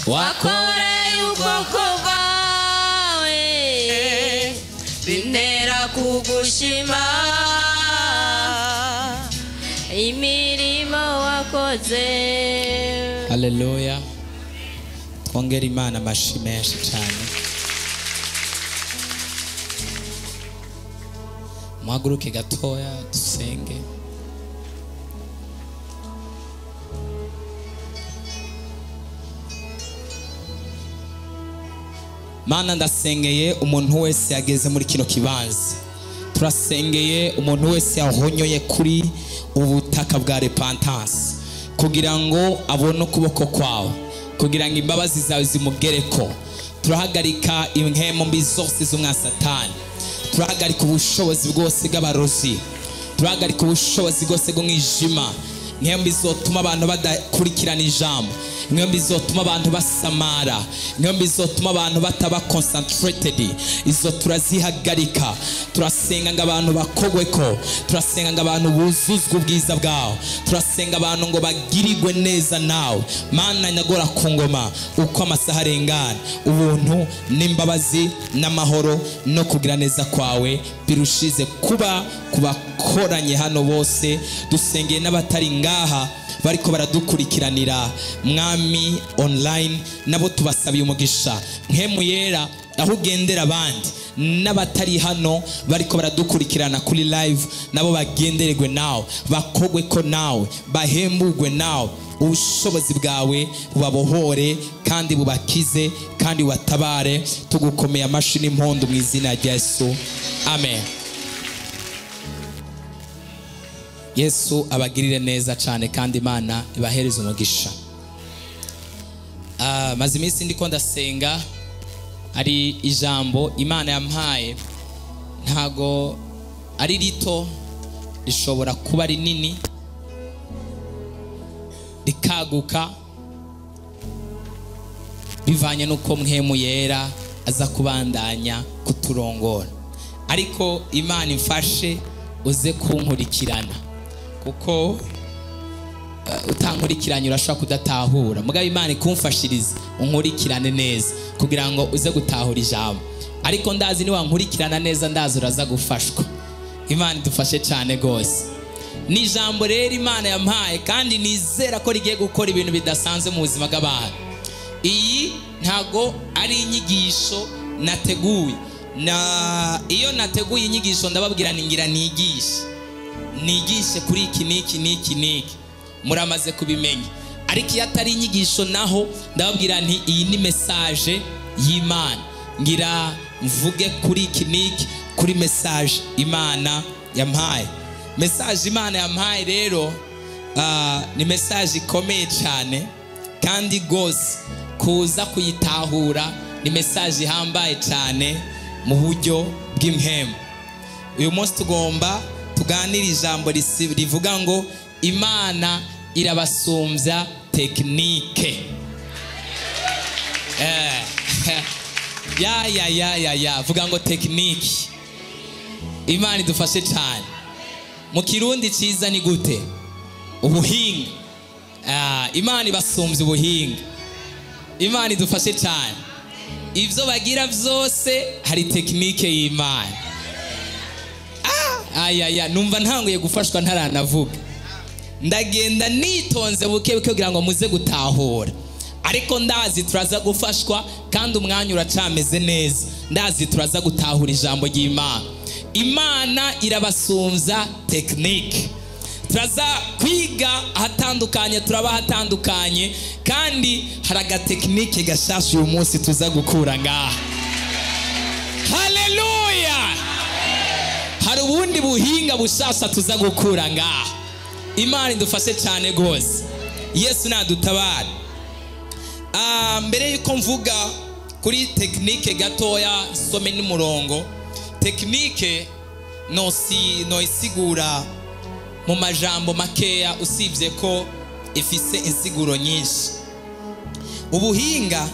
wakoreye ubwoko bwawe bintera kugushima imirimo wakoze. Haleluya. Twongere Imana amashyi menshi cyane. Muhaguruke gatoya dusenge. Mana ndasengeye umuntu wese yageze muri kino kibanza. Turasengeye umuntu wese yahonyoye kuri ubutaka bwa repentance kugira ngo abone ukuboko kwawe, kugira ngo imbabazi zawe zimugereko. Turahagarika impemu mbi zose z'umwasatani, turahagarika ubushobozi bwose bw'abarozi, turahagarika ubushobozi bwose bw'umwijima, impemu zotuma abantu badakurikirana ijambo, impemu zotuma abantu basamara, impemu zotuma abantu bataba concentrated. Izo turazihagarika. Turasenga ngo abantu bakogweko, turasenga ngo abantu buzuzwe ubwiza bwawe, turasenga abantu ngo bagirirwe neza nawe. Mana nyagora ku ngoma uko amasaha arengana, ubuntu n'imbabazi n'amahoro no kugira neza kwawe birushize kuba kubakoranye hano bose. Dusengeye n'abatari ngaha bariko baradukurikiranira mwami online, nabo tubasabiye umugisha. Mpemu yera aho ugendera abandi n'abatari hano bariko baradukurikirana kuri live, nabo bagendererwe nawe, bakogwe ko nawe, bahembugwe nawe. Ubushobozi bwawe bubabohore kandi bubakize kandi watabare. Tugukomeye amashyi n'impundu mu izina rya Yesu, amen. Yesu abagirire neza cyane kandi Imana ibahereze umugisha. Maze iminsi ndiko ndasenga, hari ijambo Imana yampaye, ntago ari rito, rishobora kuba rinini rikaguka bivanye nuko Mpemu yera aza kubandanya kuturongora. Ariko Imana imfashe uze kunkurikirana, kuko utankurikiranye urashobora kudatahura. Mugabo Imana ikumfashiriza unkurikirane neza kugira ngo uze gutahura ijambo. Ariko ndazi ni wankurikirana neza, ndazi uraza gufashwa. Imana idufashe cyane gose. Ni ijambo rero Imana yampaye kandi nizera ko rigiye gukora ibintu bidasanzwe mu buzima bw'abantu. Iyi ntago ari inyigisho nateguye. Iyo nateguye inyigisho ndababwira ningira nigishe kuri iki niki muramaze kubimenya. Ariko iyo atari inyigisho naho ndababwira nti iyi ni message y'Imana, ngira mvuge kuri iki kuri message Imana yampaye. Message Imana yampaye rero ni message ikomeye cyane kandi gose kuza kuyitahura ni message ihambaye cyane mu buryo bw'impemu. Uyu munsi tugomba tuganira ijambo rivuga ngo Imana irabasumbya tekinike. Vuga ngo tekinike. Imana idufashe cyane. Mu Kirundi cyiza ni gute? Ubuhinga. Imana ibasumbya ubuhinga. Imana idufashe cyane. Ibyo bagira byose hari tekinike y'Imana. Numva ntanguye gufashwa ntaranavuga. Ndagenda nitonze buke kugira ngo muze gutahura. Ariko ndazi turaza gufashwa kandi umwanya uracameze neza. Ndazi turaza gutahura ijambo ry'Imana. Imana irabasumbya tekinike. Turaza kwiga ahatandukanye, turaba ahatandukanye, kandi hari agatekinike gashasha uyu munsi tuza gukura ngaha. Haleluya. Hari ubundi buhinga bushasha tuza gukura ngaha. Imana idufashe cyane gose. Yesu nadutabara. Mbere yuko mvuga kuri tekinike gatoya, some n'umurongo. Tekinike no isigura mu majambo makeya, usibye ko ifise insiguro nyinshi. Ubuhinga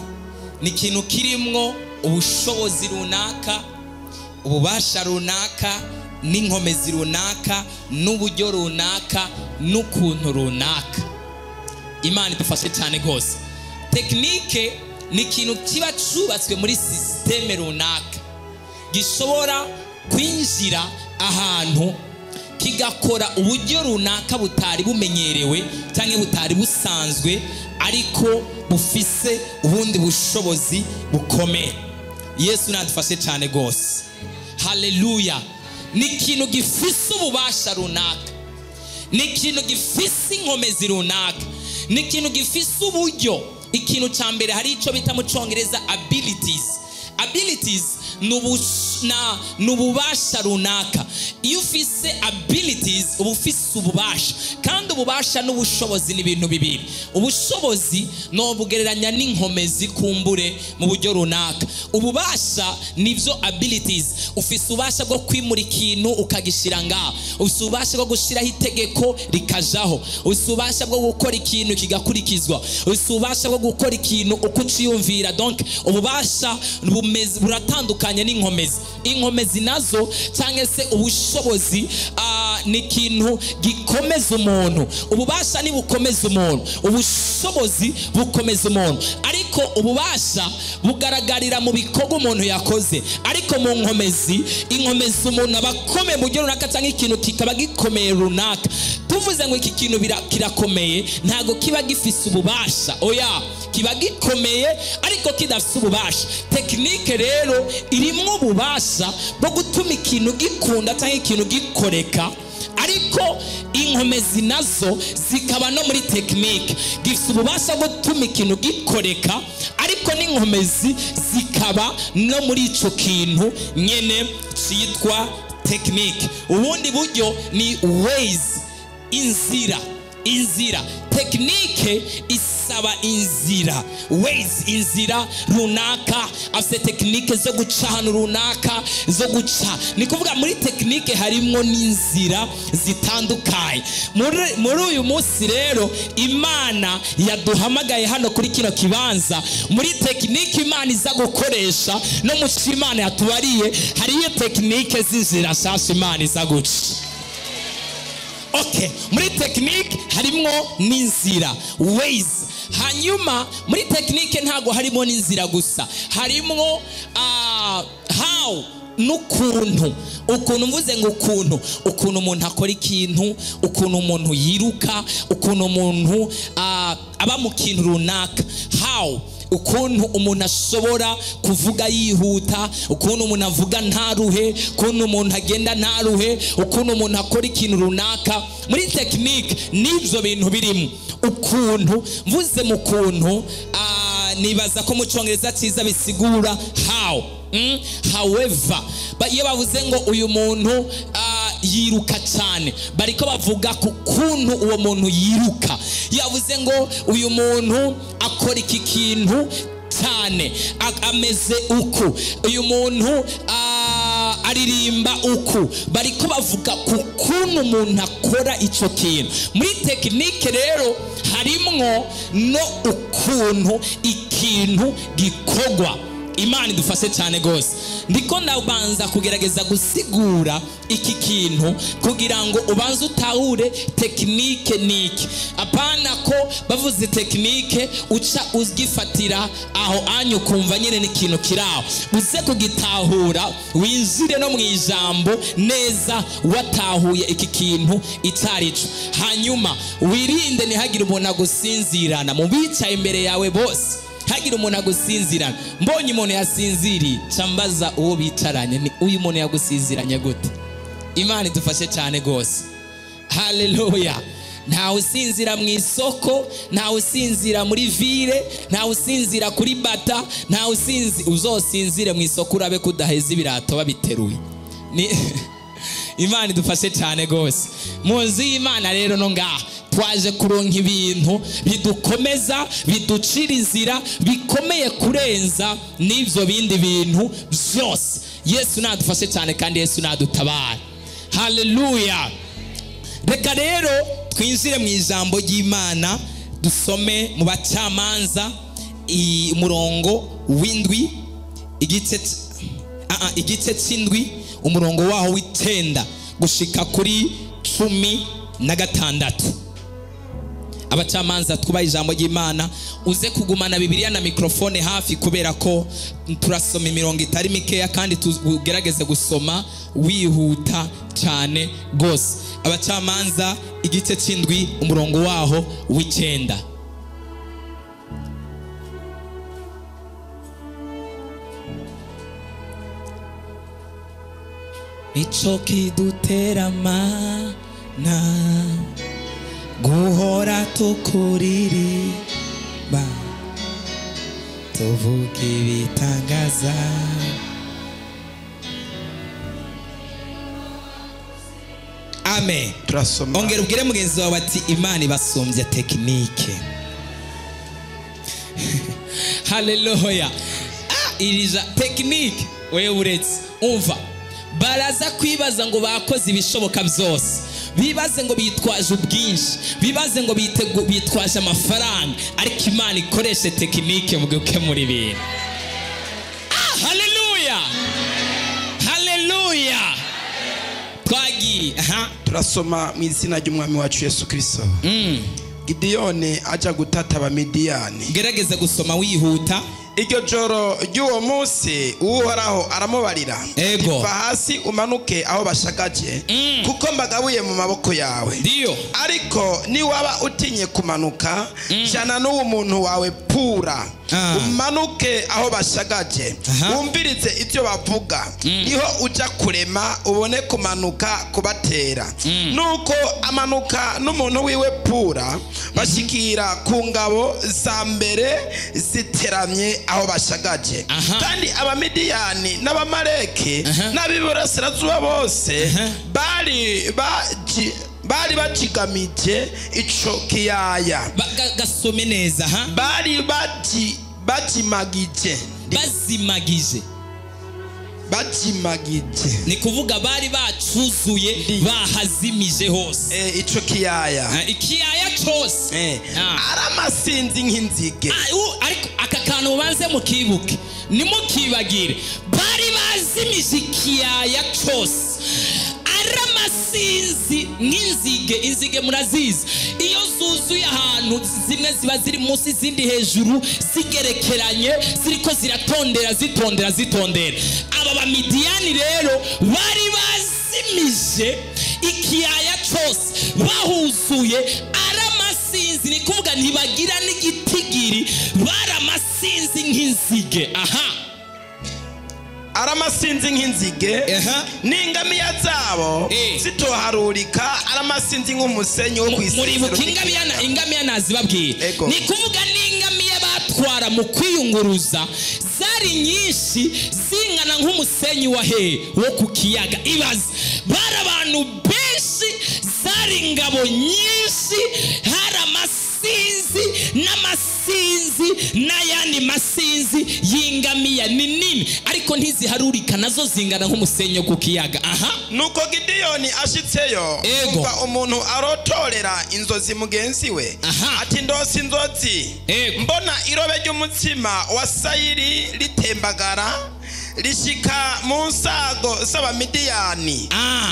ni ikintu kirimwo ubushobozi runaka, ububasha runaka, n'inkomezi runaka, n'uburyo runaka, n'ukuntu runaka. Imana idufashe cyane gose. tekinike ni ikintu kiba cyubatswe muri sisiteme runaka, gishobora kwinjira ahantu kigakora uburyo runaka butari bumenyerewe cyangwa butari busanzwe, ariko bufise ubundi bushobozi bukomeye. Yesu nadufashe cyane gose. Haleluya. Ni ikintu gifise ububasha runaka, ni ikintu gifise inkomezi runaka, ni ikintu gifise uburyo. Ikintu cya mbere hari icyo bita mu Cyongereza abilities ni ububasha runaka. Iyo ufise abilities uba ufise ububasha, kandi ububasha n'ubushobozi ni ibintu bibiri. Ubushobozi no bugereranya n'inkomezi kumbure mu buryo runaka. Ububasha nivyo abilities. Ufise ububasha bwo kwimura ikintu ukagishira ngaho, ufise ububasha bwo gushiraho itegeko rikajaho, ufise ububasha bwo gukora ikintu kigakurikizwa, ufise ububasha bwo gukora ikintu uko uciyumvira. Donc ububasha buratandukanye n'inkomezi. Inkomezi nazo cyangwa se ubushobozi ni ikintu gikomeza umuntu. Ububasha ni bukomeza umuntu, ubushobozi bukomeza umuntu. Ariko ububasha bugaragarira mu bikorwa umuntu yakoze, ariko mu inkomezi umuntu aba akomeye mu buryo runaka, cyangwa ikintu kikaba gikomeye runaka. Tuvuze ngo iki kintu kirakomeye, ntago kiba gifise ububasha, oya, kiba gikomeye ariko kidafise ububasha. Tekinike rero irimo ububasha bwo gutuma ikintu gikunda cyangwa ikintu gikoreka, ariko inkomezi nazo zikaba no muri tekinike. Gifise ububasha bwo gutuma ikintu gikoreka, ariko n'inkomezi zikaba no muri ico kintu nyene cyitwa tekinike. Ubundi buryo ni ways, inzira. Tekinike isaba inzira, ways, inzira runaka. Afite tekinike zo guca ahantu runaka, zo guca. Ni kuvuga muri tekinike harimo n'inzira zitandukanye. Muri uyu munsi rero Imana yaduhamagaye hano kuri kino kibanza. Muri tekinike Imana iza gukoresha no mu Imana yatubariye, hariyo tekinike z'inzira shasha Imana iza guca. Okay, muri tekinike harimo n'inzira, ways. Hanyuma muri tekinike ntago harimo n'inzira gusa, harimo how, n'ukuntu. Ukuntu mvuze ngo ukuntu umuntu akora ikintu, ukuntu umuntu yiruka, ukuntu umuntu aba mu kintu runaka. How, ukuntu umuntu ashobora kuvuga yihuta, ukuntu umuntu avuga ntaruhe, ukuntu umuntu agenda ntaruhe, ukuntu umuntu akora ikintu runaka. Muri tekinike n'ibyo bintu birimo. Ukuntu mvuze mu kuntu nibaza ko mu Cyongereza cyiza bisigura how. However, iyo bavuze ngo uyu muntu yiruka cyane, bariko bavuga ku kuntu uwo muntu yiruka. Yavuze ngo uyu muntu akora iki kintu cyane, ameze uku, uyu muntu aririmba uku, bariko bavuga ku kuntu umuntu akora ico kintu. Muri tekinike rero harimwo no ukuntu ikintu gikorwa. Imana idufashe cyane gose. Ndiko ndabanza kugerageza gusigura iki kintu kugira ngo ubanze utahure tekinike niki. Apana ko bavuze tekinike uca ugifatira aho anyu kumva nyine ni ikintu kiraho. Uze kugitahura, winjire no mu ijambo neza watahuye iki kintu itarico. Hanyuma wirinde ntihagire umuntu agusinzirana mu bicaye imbere yawe bose. Hagira umuntu agusinzirana. Mbonye umuntu yasinziriye, cambaza uwo bicaranye, ni uyu muntu yagusinziranye gute? Imana idufashe cyane gose. Haleluya. Ntawe usinzira mu isoko, ntawe usinzira muri ville, ntawe usinzira kuri bata, ntawe uzosinzire mu isoko urabe kudaheza ibirato babiteruye. Imana idufashe cyane gose. Muzi y'Imana rero no ngaha twaje kuronka ibintu bidukomeza, biducira inzira, bikomeye kurenza n'ivyo bindi bintu byose. Yesu nadufashe cyane kandi Yesu nadutabara. Haleluya. Reka rero twinjire mu ijambo ry'Imana, dusome mu Bacamanza umurongo w'indwi, igice c'indwi, umurongo waho w'icenda gushika kuri 16. abacamanza twubaha ijambo ry'Imana uze kugumana Bibiliya na mikrofone hafi kubera ko turasoma imirongo itari mikeya kandi tugerageze gusoma wihuta cyane gose. Abacamanza igice c'indwi umurongo waho w'icenda. Ico kidutera mana guhora tukuririmba tuvuga ibitangaza. Amen. Turasoma. Ongera ubwire mugenzi wawe ati Imana ibasumbya tekinike. Haleluya. Irija tekinike wewe uretse umva baraza kwibaza ngo bakoze ibishoboka byose, bibaze ngo bitwaje ubwinshi, bibaze ngo bitwaje amafaranga, ariko Imana ikoreshe tekinike mu gukemura ibintu. Haleluya, haleluya. Twagiye turasoma mu izina ry'umwami wacu Yesu Kristo. Gideyoni aja gutata abamidiyani. Gerageza gusoma wihuta. Iryo joro ry'uwo munsi Uhoraho aramubarira, va hasi umanuke aho bashagaje kuko mbagabuye mu maboko yawe. Ndio. Ariko ni waba utinye kumanuka jana n'uwo muntu wawe Pura umanuke aho bashagaje wumvirize ivyo bavuga, niho uja kurema ubone kumanuka kubatera. Nuko amanuka n'umuntu wiwe Pura bashikira ku ngabo za mbere ziteramye aho bashagaje. Kandi abamidiyani n'abamaleki n'abiburasirazuba bose bari bacigamije ico kiyaya. Gasome neza bari bazimagije ni kuvuga bari bacuzuye bahazimije hose ico kiyaya. Ikiyaya cyose aramasinzi nk'inzige. Ariko aka kantu banze mukibuke nimukibagire, bari bazimije ikiyaya cyose aramasinzi nk'inzige. Inzige murazizi iyo zuzuye ahantu, zimwe ziba ziri munsi izindi hejuru zigerekeranye, ziriko zitondera. Aba bamidiyani rero bari bazimije ikiyaya cyose bahuzuye aramasinzi, ni kuvuga ntibagira n'igitigiri, baramasinzi nk'inzige. Aramasinzi nk'inzige n'ingamiya zabo zitoharurika, aramasinzi nk'umusenyi wo kwisi. Muribuka ingamiya nazibabwira, ni kuvuga n'ingamiya batwara mu kwiyunguruza zari nyinshi zingana nk'umusenyi wo ku kiyaga. Ibaze bari abantu benshi, zari ingabo nyinshi, hari amasinzi n'amasinzi n'ayandi masinzi y'ingamiya ni nini, ariko ntiziharurika, nazo zingana nk'umusenyi ku kiyaga. Nuko Gideyoni ashitseyo umva umuntu arotorera inzozi mugenzi we ati ndose inzozi, mbona irobe ry'umutsima wa sayiri ritembagara rishika mu nsago z'abamidiyani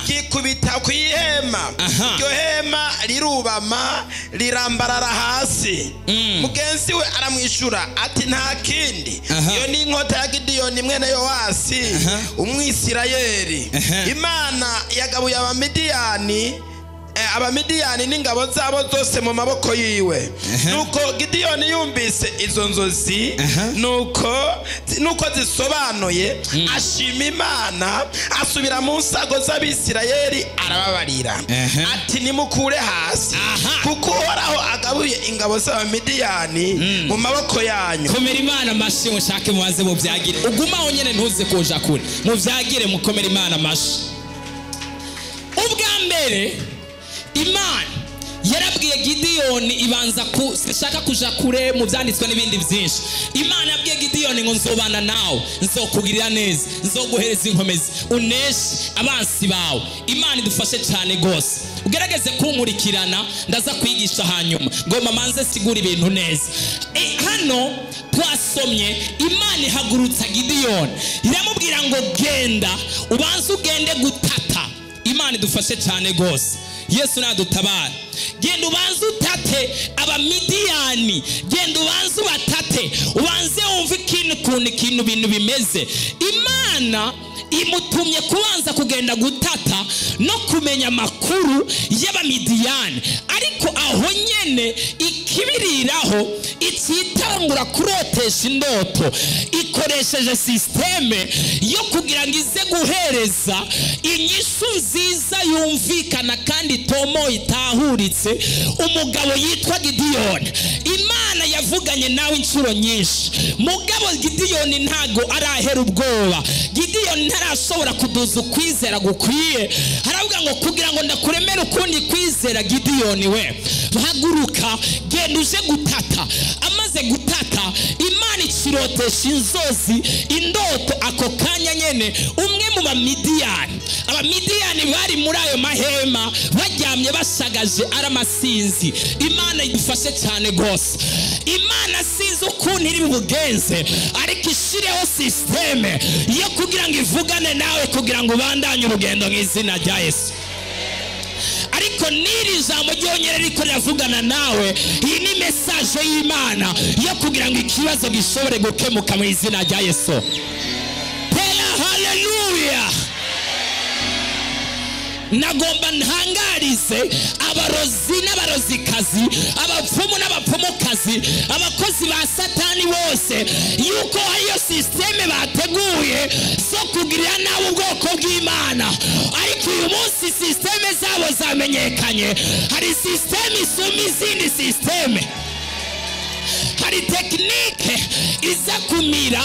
kikubita ku ihema. Iryo hema rirubama rirambarara hasi. Mugenzi we aramwishura ati nta kindi, iyo ni inkota ya Gideyoni mwene Yowasi umwisirayeli. Imana yagabuye abamidiyani n'ingabo zabo zose mu maboko yiwe. Nuko Gideyoni yumvise izo nzozi, nuko zisobanuye, ashima Imana, asubira mu nsago z'Abisirayeli arababarira ati nimukure hasi kuko Uhoraho agabuye ingabo z'abamidiyani mu maboko yanyu. Komera Imana amashi mushake mubanze muvyagire, ugumaho nyene ntuze kuja kure, muvyagire mukomera Imana amashi. Ubwa mbere Imana yarabwiye Gideyoni ibanza sishaka kuja kure mu byanditswe n'ibindi byinshi. Imana yabwiye Gideyoni ngo nzobana nawe, nzokugirira neza, nzoguhereza inkomezi, uneshe abansi bawe. Imana idufashe cyane gose, ugerageze kunkurikirana, ndaza kwigisha hanyuma ngoma manze sigura ibintu neza. Hano twasomye Imana ihagurutsa Gideyoni, iramubwira ngo genda ubanze ugende gutata. Imana idufashe cyane gose. Yesu nadutabara. genda ubanze utate abamidiyani, genda ubanze ubatate, ubanze wumve ikintu bintu bimeze. Imana imutumye kubanza kugenda gutata no kumenya amakuru y'abamidiyani, ariko aho nyene ikibiriraho ititangura kurotesha indoto, ikoresheje systeme yo kugira ngo ize guhereza inyishu nziza yumvikana kandi tomo itahuritse umugabo yitwa Gideyoni. Imana yavuganye nawe inshuro nyinshi, mugabo Gideyoni ntago arahera ubwoba, Gideyoni ntarashobora kuduza ukwizera gukwiye. Haravuga ngo kugira ngo ndakuremere ukundi kwizera, Gideyoni we haguruka genda uje gutata. Amaze gutata, Imana ikirotesha inzozi, indoto ako kanya nyene. Umwe mu bamidiyani, abamidiyani bari muri ayo mahema baryamye bashagaje aramasinzi. Imana idufashe cyane gose. Imana sinzi ukuntu iri bugenze, ariko ishireho systeme yo kugira ngo ivugane nawe kugira ngo ubandanye urugendo nk'izina rya Yesu. Ariko niri jambo ryonyere riko riravugana nawe, iyi ni message y'Imana yo kugira ngo ikibazo gishobore gukemuka mu izina rya Yesu. Tera haleluya. Nagomba ntangarize abarozi n'abarozikazi, abapfumu n'abapfumukazi, abakozi ba Satani bose yuko hariyo systeme bateguye so kugirira nawe ubwoko bw'Imana. Ariko uyu munsi systeme zabo zamenyekanye. Hari systeme isumba izindi systeme. Hari tekinike iza kumira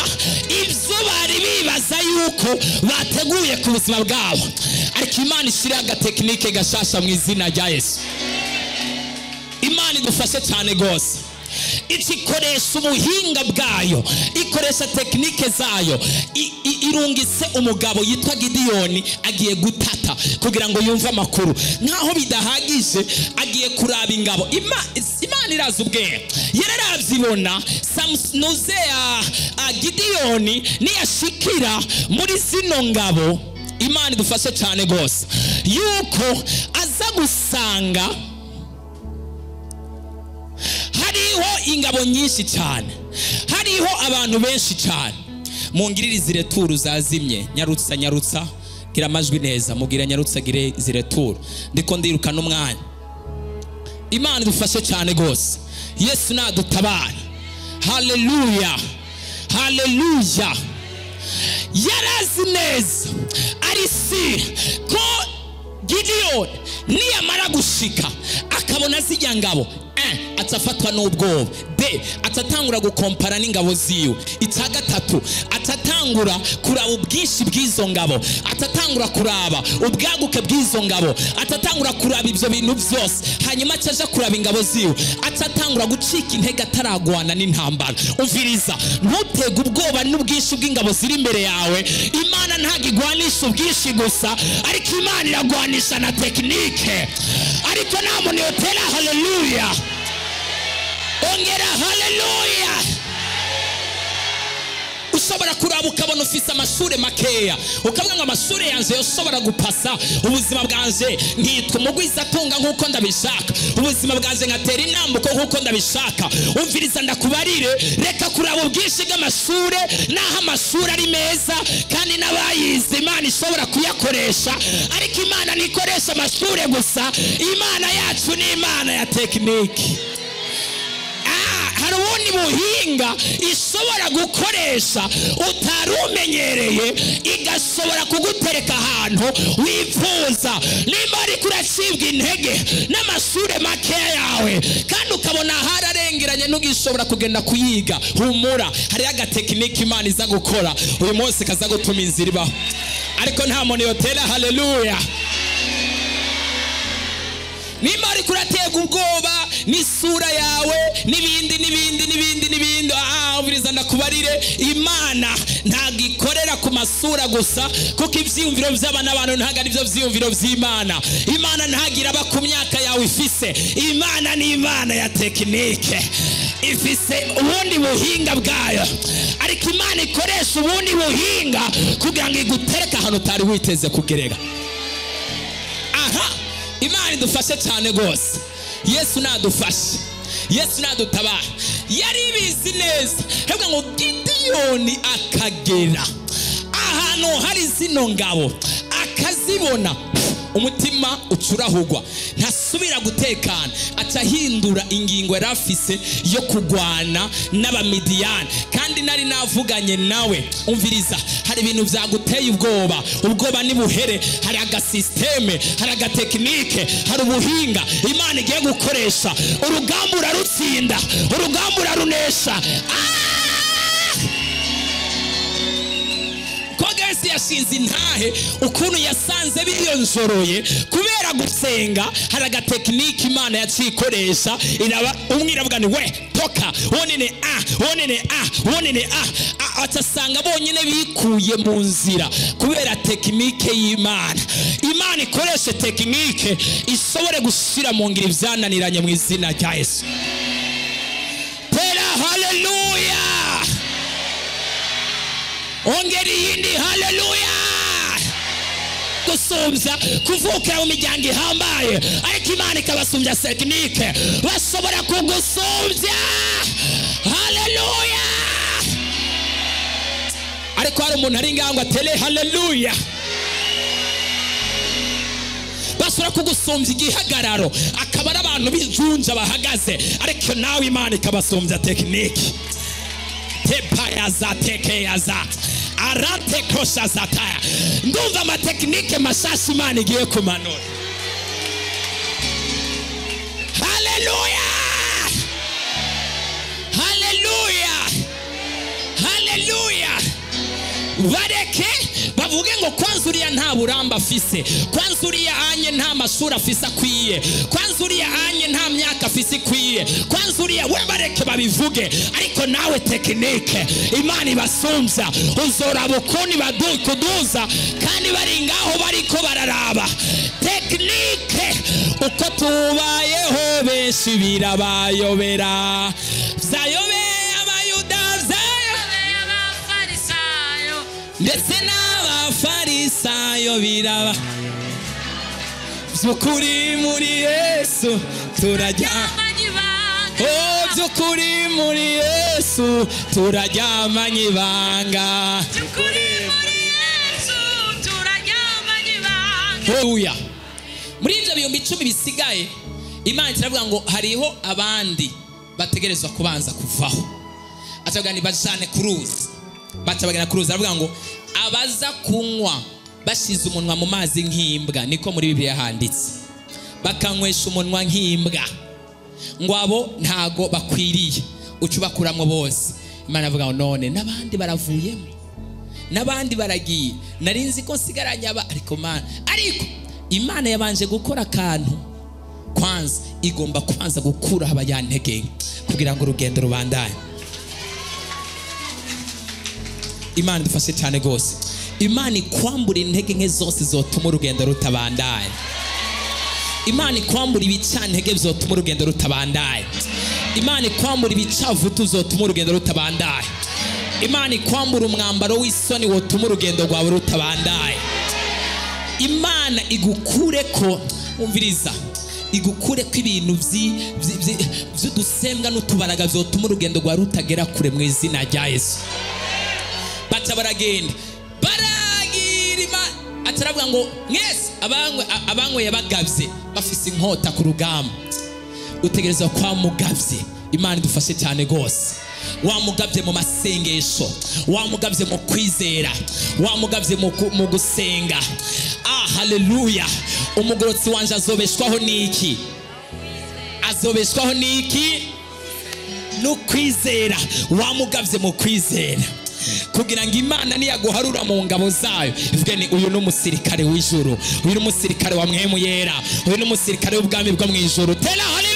ibyo bari bibaza yuko bateguye ku buzima bwabo, ariko Imana ishira agatekinike gashasha mu izina rya Yesu. Imana idufashe cyane gose. Ikikoresha ubuhinga bwayo, ikoresha tekinike zayo. Irungitse umugabo yitwa Gideyoni agiye gutata kugira ngo yumve amakuru. Nkaho bidahagije agiye kuraba ingabo. Imana iraza ubwenge, yararabyibona. Gideyoni niyashikira muri zino ngabo, Imana idufashe cyane gose yuko aza gusanga hariho ingabo nyinshi cyane, hariho abantu benshi cyane. Mungirire zireturu zazimye, nyarutsa gira amajwi neza, mugira nyarutsa gire zireturu, ndiko ndirukana umwanya. Imana idufashe cyane gose. Yesu nadutabara. Haleluya, haleluya. Yarazi neza arisi ko Gideyoni niyamara gushika akabona zijya ngabo, atafatwa n'ubwoba. Atatangura gukompara n'ingabo ziwe. Icya gatatu, atatangura kuraba ubwinshi bw'izo ngabo, atatangura kuraba ubwaguke bw'izo ngabo, atatangura kuraba ibyo bintu byose. Hanyuma cyaje kuraba ingabo ziwe, atatangura gucika intege ataragwana n'intambara. Umviriza, ntutege ubwoba n'ubwinshi bw'ingabo ziri imbere yawe. Imana ntabwo igwanisha ubwinshi gusa, ariko Imana iragwanisha na tekinike. Ariko nta muntu yotera haleluya. Ongera haleluya. Ushobora kuraba ukabona ufise amashuri makeya, ukavuga ngo amashuri yanjye yoshobora gupasa ubuzima bwanje, nkitwa umugwiza atunga nk'uko ndabishaka, ubuzima bwanje ngatera intambuko nk'uko ndabishaka. Umviriza ndakubarire, reka kuraba ubwinshi bw'amashuri, naho amashuri ari meza kandi n'abayize Imana ishobora kuyakoresha, ariko Imana ntikoresha amashuri gusa. Imana yacu ni Imana ya tekiniki. Hari ubundi buhinga ishobora gukoresha utarumenyereye, igashobora kugutereka ahantu wifuza. Nimba ariko uracibwa intege n'amashuri makeya yawe kandi ukabona hararengeranye ntugishobora kugenda kuyiga, humura, hariyo agatekinike Imana iza gukora uyu munsi kaza gutuma inzira ibaho. Ariko nta muntu yotera haleluya. Nimba ariko uratega ubwoba n'isura yawe n'ibindi, ubiriza ndakubarire, Imana ntabwo ikorera ku masura gusa, kuko ibyiyumviro by'abana abantu ntabwo ari byo byiyumviro by'Imana. Imana ntabwo iraba ku myaka yawe ifise. Imana ni Imana ya tekinike, ifise ubundi buhinga bwayo, ariko Imana ikoresha ubundi buhinga kugira ngo igutereke ahantu utari witeze kugerera. Imana idufashe cyane gose. Yesu nadufashe, Yesu nadutabara. Yari bizi neza hebwa ngo Gideyoni akagera ahantu hari zino ngabo akazibona, umutima ucurahugwa, ntasubira gutekana, acahindura ingingo yari afise yo kugwana n'Abamidiyani. Kandi nari navuganye nawe, umviriza, hari ibintu vyaguteye ubwoba, ubwoba nibuhere, hari agasysteme, hari agatekinike, hari ubuhinga Imana igiye gukoresha, urugamba urarutsinda, urugamba urarunesha. Yesu yashize intahe ukuntu yasanze biyonjoroye kubera gusenga. Hari agatekinike Imana yacikoresha, umwe iravuga ni we toka wonene wonene atasanga bonyine bikuye mu nzira kubera tekinike y'Imana. Imana ikoreshe tekinike ishobore gushira mu ngiro ivyananiranye mu izina rya Yesu. Tera haleluya, ongera iyindi haleluya. Gusumbya kuvukira mu miryango ihambaye, ariko Imana ikabasumbya tekinike, bashobora kugusumbya. Haleluya. Ariko hari umuntu ari ngaho atere haleluya. Bashobora kugusumbya igihagararo, akaba ari abantu bijunja bahagaze, ariko nawe Imana ikabasumbya tekinike. Tepayaza tekeyaza arate kosha zataya. Ndumva amatekinike mashasha Imana igiye kumanura. Haleluya, haleluya, haleluya. Bareke bavuge ngo kwanza uriya nta buramba afise, kwanza uriya anye nta mashuri afise akwiye, kwanza uriya anye nta myaka afise ikwiye, kwanza uriya, we bareke babivuge. Ariko nawe tekinike Imana ibasumbya, uzoraba ukuntu badukuduza kandi bari ngaho bariko bararaba. Tekinike uko tubayeho benshi birabayobera, vyayobeye Abayuda, vyayobeye Abafarisayo, ndetse n'Abafarisayo biraba. Vyukuri muri Yesu turaryamanye ibanga, oh vyukuri muri Yesu turaryamanye ibanga, vyukuri muri Yesu turaryamanye ibanga. Haleluya. Muri ivyo bihumbi 10 bisigaye, Imana iravuga ngo hariho abandi bategerezwa kubanza kuvaho. Atavuga ni bajane ku ruzi, baca bagana ku ruzi, aravuga ngo abaza kunywa bashize umunwa mu mazi nk'imbwa, niko muri Bibiliya handitse, bakanywesha umunwa nk'imbwa, ngo abo ntago bakwiriye, ucu bakuramwo bose. Imana avuga ngo none n'abandi baravuyemo, n'abandi baragiye, narinzi ko nsigaranye aba, ariko Imana yabanje gukora akantu. Kwanza igomba kubanza gukura abanyantege kugira ngo urugendo rubandanye. Imana dufashe cyane gose. Imana ikwambura intege nke zose zotuma urugendo rutabandaye. Imana ikwambura ibicantege bizotuma urugendo rutabandaye. Imana ikwambura ibicavutu zotuma urugendo rutabandaye. Imana ikwambura umwambaro w'isoni wotuma urugendo rwawe rutabandaye. Imana igukure ko, umviriza, igukure ko ibintu vy'udusembwa n'utubaraga vyotuma urugendo rwawe rutagera kure mu izina rya Yesu. Baca baragenda baragira, ataravuga ngo mwese abanywe yabagavye bafise inkota ku rugamba, utegerezwa kwa mugavye. Imana idufashe cyane gose. Wamugavye mu masengesho, wamugavye mu kwizera, wamugavye mu gusenga. Haleluya. Umugorotsi wanje azobeshwaho niki? Azobeshwaho niki? No kwizera. Wamugavye mu kwizera, kugira ngo Imana niyaguharura mu ngabo zayo ivuge ni uyu n'umusirikare w'ijuru, uyu n'umusirikare wa mwemu yera, uyu n'umusirikare w'ubwami bwo mu ijuru. Tera haleluya.